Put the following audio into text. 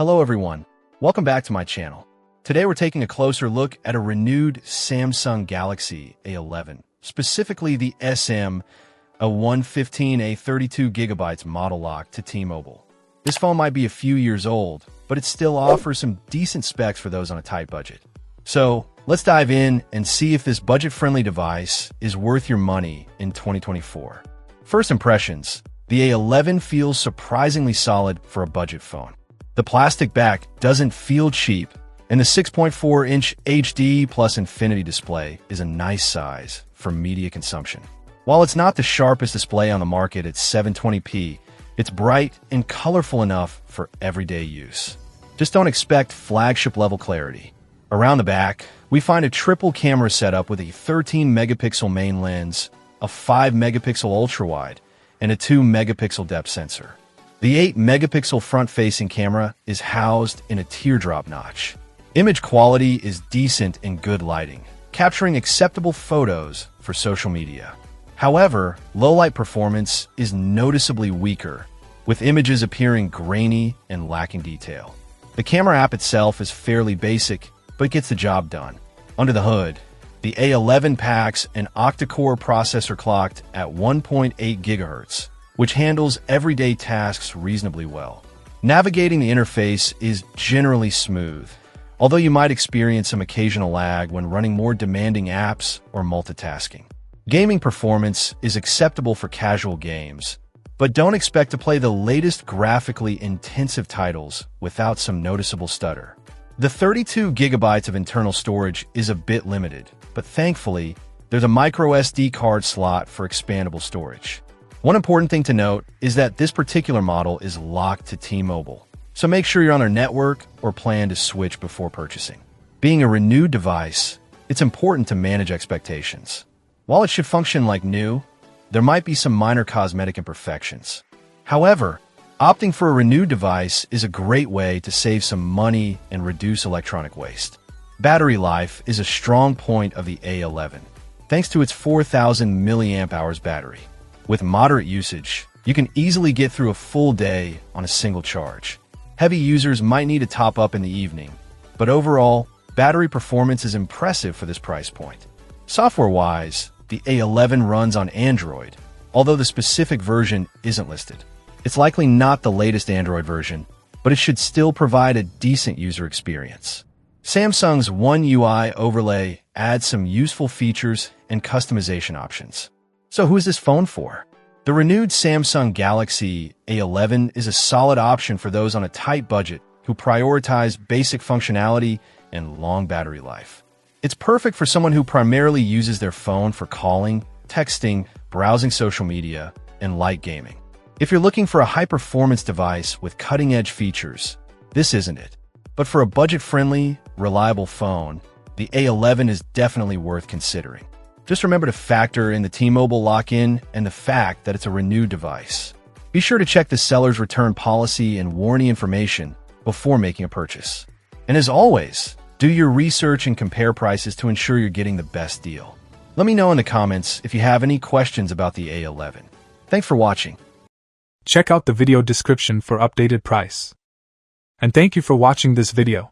Hello everyone, welcome back to my channel. Today we're taking a closer look at a renewed Samsung Galaxy A11, specifically the SM A115 A32GB model lock to T-Mobile. This phone might be a few years old, but it still offers some decent specs for those on a tight budget. So let's dive in and see if this budget-friendly device is worth your money in 2024. First impressions, the A11 feels surprisingly solid for a budget phone. The plastic back doesn't feel cheap, and the 6.4-inch HD plus Infinity display is a nice size for media consumption. While it's not the sharpest display on the market at 720p, it's bright and colorful enough for everyday use. Just don't expect flagship-level clarity. Around the back, we find a triple camera setup with a 13-megapixel main lens, a 5-megapixel ultra-wide, and a 2-megapixel depth sensor. The 8-megapixel front-facing camera is housed in a teardrop notch. Image quality is decent in good lighting, capturing acceptable photos for social media. However, low-light performance is noticeably weaker, with images appearing grainy and lacking detail. The camera app itself is fairly basic, but gets the job done. Under the hood, the A11 packs an octa-core processor clocked at 1.8 GHz, which handles everyday tasks reasonably well. Navigating the interface is generally smooth, although you might experience some occasional lag when running more demanding apps or multitasking. Gaming performance is acceptable for casual games, but don't expect to play the latest graphically intensive titles without some noticeable stutter. The 32 GB of internal storage is a bit limited, but thankfully, there's a microSD card slot for expandable storage. One important thing to note is that this particular model is locked to T-Mobile, so make sure you're on their network or plan to switch before purchasing. Being a renewed device, it's important to manage expectations. While it should function like new, there might be some minor cosmetic imperfections. However, opting for a renewed device is a great way to save some money and reduce electronic waste. Battery life is a strong point of the A11, thanks to its 4,000 mAh battery. With moderate usage, you can easily get through a full day on a single charge. Heavy users might need to top up in the evening, but overall, battery performance is impressive for this price point. Software-wise, the A11 runs on Android, although the specific version isn't listed. It's likely not the latest Android version, but it should still provide a decent user experience. Samsung's One UI overlay adds some useful features and customization options. So who is this phone for? The renewed Samsung Galaxy A11 is a solid option for those on a tight budget who prioritize basic functionality and long battery life. It's perfect for someone who primarily uses their phone for calling, texting, browsing social media, and light gaming. If you're looking for a high-performance device with cutting-edge features, this isn't it. But for a budget-friendly, reliable phone, the A11 is definitely worth considering. Just remember to factor in the T-Mobile lock-in and the fact that it's a renewed device. Be sure to check the seller's return policy and warranty information before making a purchase. And as always, do your research and compare prices to ensure you're getting the best deal. Let me know in the comments if you have any questions about the A11. Thanks for watching. Check out the video description for updated price. And thank you for watching this video.